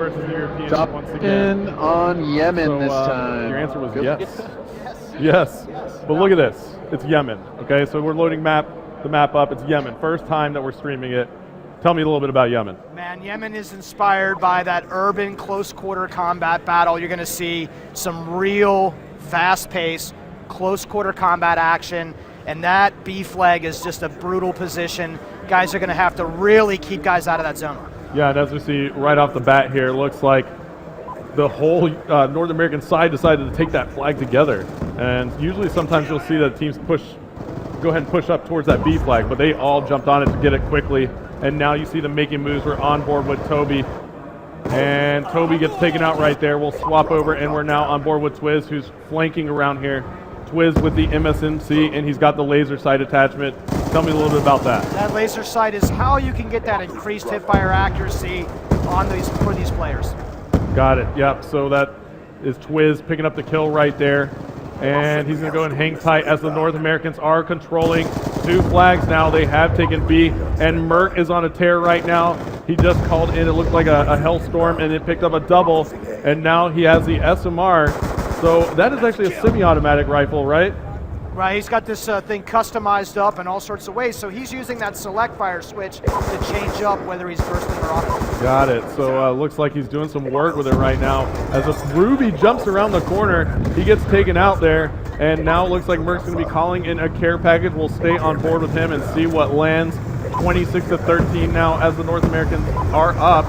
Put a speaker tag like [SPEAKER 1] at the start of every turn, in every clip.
[SPEAKER 1] versus the Europeans
[SPEAKER 2] Top
[SPEAKER 1] once again.
[SPEAKER 2] 10 on Yemen
[SPEAKER 1] So,
[SPEAKER 2] this time.
[SPEAKER 1] your answer was
[SPEAKER 2] Good.
[SPEAKER 1] yes. Yes. But look at this. It's Yemen. Okay, so we're loading the map up. It's Yemen. First time that we're streaming it. Tell me a little bit about Yemen.
[SPEAKER 3] Man, Yemen is inspired by that urban close quarter combat battle. You're going to see some real fast-paced close quarter combat action, and that B flag is just a brutal position. Guys are going to have to really keep guys out of that zone.
[SPEAKER 1] Yeah, and as we see right off the bat here, it looks like the whole North American side decided to take that flag together. And usually sometimes you'll see that teams go ahead and push up towards that B flag, but they all jumped on it to get it quickly. And now you see them making moves. We're on board with Toby. And Toby gets taken out right there. We'll swap over, and we're now on board with Twiz, who's flanking around here. Twiz with the MSMC, and he's got the laser sight attachment. Tell me a little bit about that.
[SPEAKER 3] That laser sight is how you can get that increased hip-fire accuracy on for these players.
[SPEAKER 1] Got it, yep. So that is Twiz picking up the kill right there. And he's going to go and hang tight as the North Americans are controlling 2 flags now. They have taken B, and Merc is on a tear right now. He just called in, it looked like a hellstorm, and it picked up a double, and now he has the SMR. So that is actually a semi-automatic rifle, right?
[SPEAKER 3] Right, he's got this thing customized up in all sorts of ways, so he's using that select fire switch to change up whether he's bursting or off.
[SPEAKER 1] Got it. So looks like he's doing some work with it right now. As a Ruby jumps around the corner, he gets taken out there, and now it looks like Merc's going to be calling in a care package. We'll stay on board with him and see what lands. 26-13 now as the North Americans are up.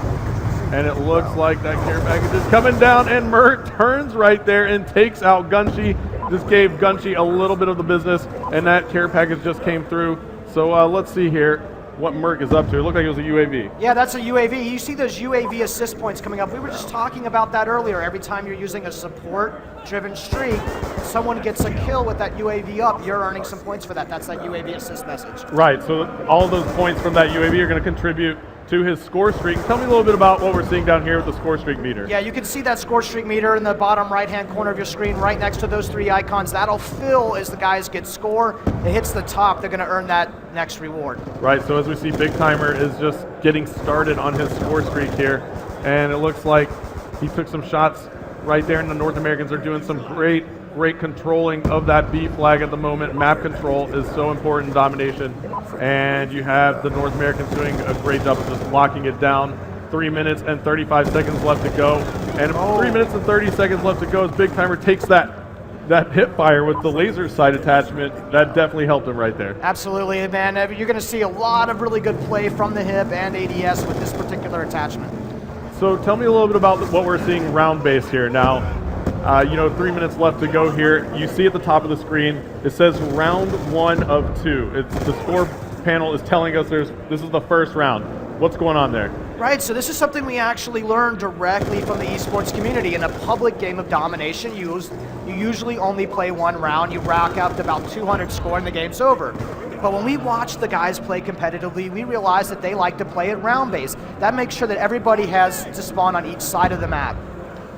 [SPEAKER 1] And it looks like that care package is coming down, and Merc turns right there and takes out Gunshi. Just gave Gunshi a little bit of the business, and that care package just came through. So let's see here what Merc is up to. It looked like it was a UAV.
[SPEAKER 3] Yeah, that's a UAV. You see those UAV assist points coming up. We were just talking about that earlier. Every time you're using a support-driven streak, someone gets a kill with that UAV up, you're earning some points for that. That's that UAV assist message.
[SPEAKER 1] Right, so all of those points from that UAV are going to contribute to his score streak. Tell me a little bit about what we're seeing down here with the score streak meter.
[SPEAKER 3] Yeah, you can see that score streak meter in the bottom right-hand corner of your screen, right next to those 3 icons. That'll fill as the guys get score. It hits the top, they're going to earn that next reward.
[SPEAKER 1] Right, so as we see, Big Timer is just getting started on his score streak here, and it looks like he took some shots right there, and the North Americans are doing some great controlling of that B flag at the moment. Map control is so important in domination, and you have the North Americans doing a great job of just locking it down. 3 minutes and 35 seconds left to go, and 3 minutes and 30 seconds left to go as Big Timer takes that hip fire with the laser sight attachment. That definitely helped him right there.
[SPEAKER 3] Absolutely, man. You're going to see a lot of really good play from the hip and ADS with this particular attachment.
[SPEAKER 1] So tell me a little bit about what we're seeing round base here now. 3 minutes left to go here. You see at the top of the screen, it says round 1 of 2. The score panel is telling us this is the first round. What's going on there?
[SPEAKER 3] Right, so this is something we actually learned directly from the esports community. In a public game of domination, you usually only play 1 round. You rack up to about 200 score and the game's over. But when we watch the guys play competitively, we realize that they like to play at round base. That makes sure that everybody has to spawn on each side of the map.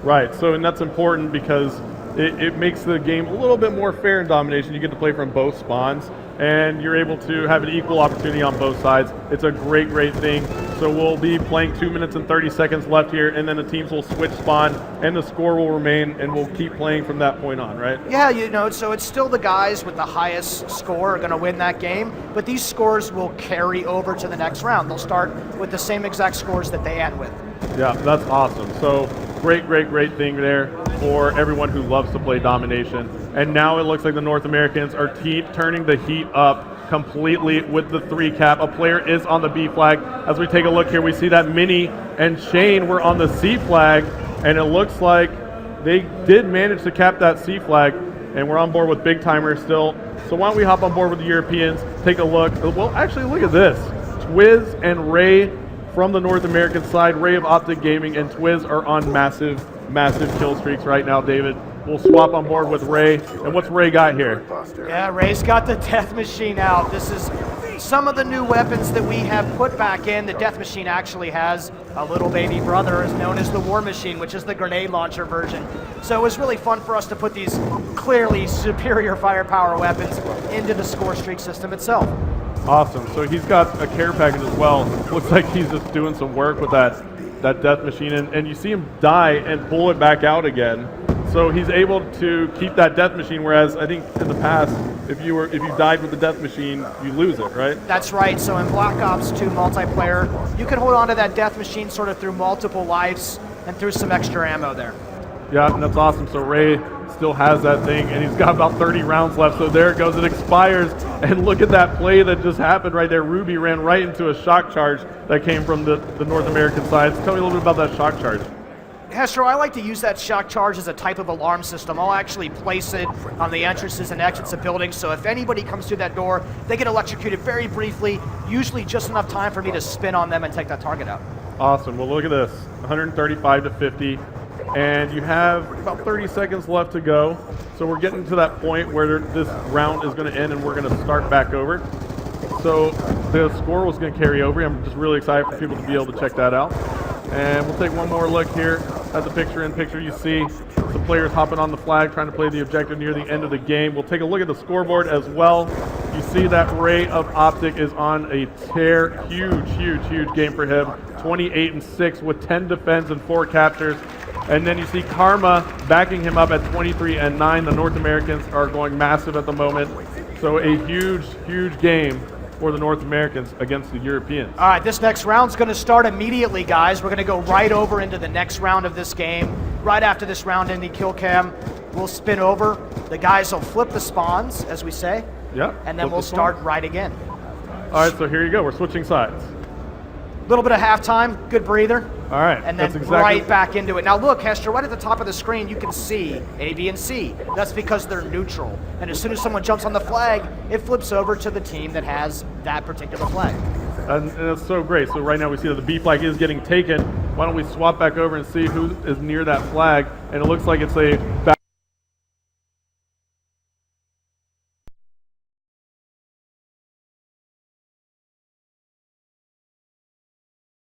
[SPEAKER 1] Right, and that's important because it makes the game a little bit more fair in domination. You get to play from both spawns, and you're able to have an equal opportunity on both sides. It's a great thing. So we'll be playing 2 minutes and 30 seconds left here, and then the teams will switch spawn, and the score will remain, and we'll keep playing from that point on, right?
[SPEAKER 3] Yeah, so it's still the guys with the highest score are going to win that game, but these scores will carry over to the next round. They'll start with the same exact scores that they end with.
[SPEAKER 1] Yeah, that's awesome. So great thing there for everyone who loves to play domination. And now it looks like the North Americans are turning the heat up completely with the 3 cap. A player is on the B flag. As we take a look here, we see that Minnie and Shane were on the C flag, and it looks like they did manage to cap that C flag, and we're on board with Big Timer still. So why don't we hop on board with the Europeans, take a look. Well, actually, look at this. Twiz and Ray from the North American side, Ray of Optic Gaming and Twiz are on massive kill streaks right now, David. We'll swap on board with Ray. And what's Ray got here?
[SPEAKER 3] Yeah, Ray's got the Death Machine out. This is some of the new weapons that we have put back in. The Death Machine actually has a little baby brother is known as the War Machine, which is the grenade launcher version. So it was really fun for us to put these clearly superior firepower weapons into the score streak system itself.
[SPEAKER 1] Awesome. So he's got a care package as well. Looks like he's just doing some work with that that death machine, and you see him die and pull it back out again. So he's able to keep that death machine, whereas I think in the past, if you died with the death machine, you lose it, right?
[SPEAKER 3] That's right. So in Black Ops 2 multiplayer, you can hold on to that death machine sort of through multiple lives and through some extra ammo there.
[SPEAKER 1] Yeah, and that's awesome. So Ray still has that thing, and he's got about 30 rounds left. So there it goes. It expires, and look at that play that just happened right there. Ruby ran right into a shock charge that came from the North American side. So tell me a little bit about that shock charge.
[SPEAKER 3] Hester, I like to use that shock charge as a type of alarm system. I'll actually place it on the entrances and exits of buildings, so if anybody comes through that door, they get electrocuted very briefly, usually just enough time for me to spin on them and take that target out.
[SPEAKER 1] Awesome. Well, look at this, 135 to 50, and you have about 30 seconds left to go. So we're getting to that point where this round is going to end, and we're going to start back over. So the score was going to carry over. I'm just really excited for people to be able to check that out. And we'll take one more look here at the picture-in-picture. You see the players hopping on the flag, trying to play the objective near the end of the game. We'll take a look at the scoreboard as well. You see that Ray of Optic is on a tear. Huge, huge, huge game for him. 28-6 with 10 defends and 4 captures. And then you see Karma backing him up at 23-9. The North Americans are going massive at the moment. So a huge, huge game for the North Americans against the Europeans.
[SPEAKER 3] All right, this next round's going to start immediately, guys. We're going to go right over into the next round of this game. Right after this round in the kill cam, we'll spin over. The guys will flip the spawns, as we say.
[SPEAKER 1] Yep.
[SPEAKER 3] And then we'll start right again.
[SPEAKER 1] All right, so here you go. We're switching sides.
[SPEAKER 3] A little bit of halftime, good breather.
[SPEAKER 1] All right.
[SPEAKER 3] And then right back into it. Now look, Hester, right at the top of the screen, you can see A, B, and C. That's because they're neutral. And as soon as someone jumps on the flag, it flips over to the team that has that particular flag.
[SPEAKER 1] And that's so great. So right now we see that the B flag is getting taken. Why don't we swap back over and see who is near that flag? And it looks like it's a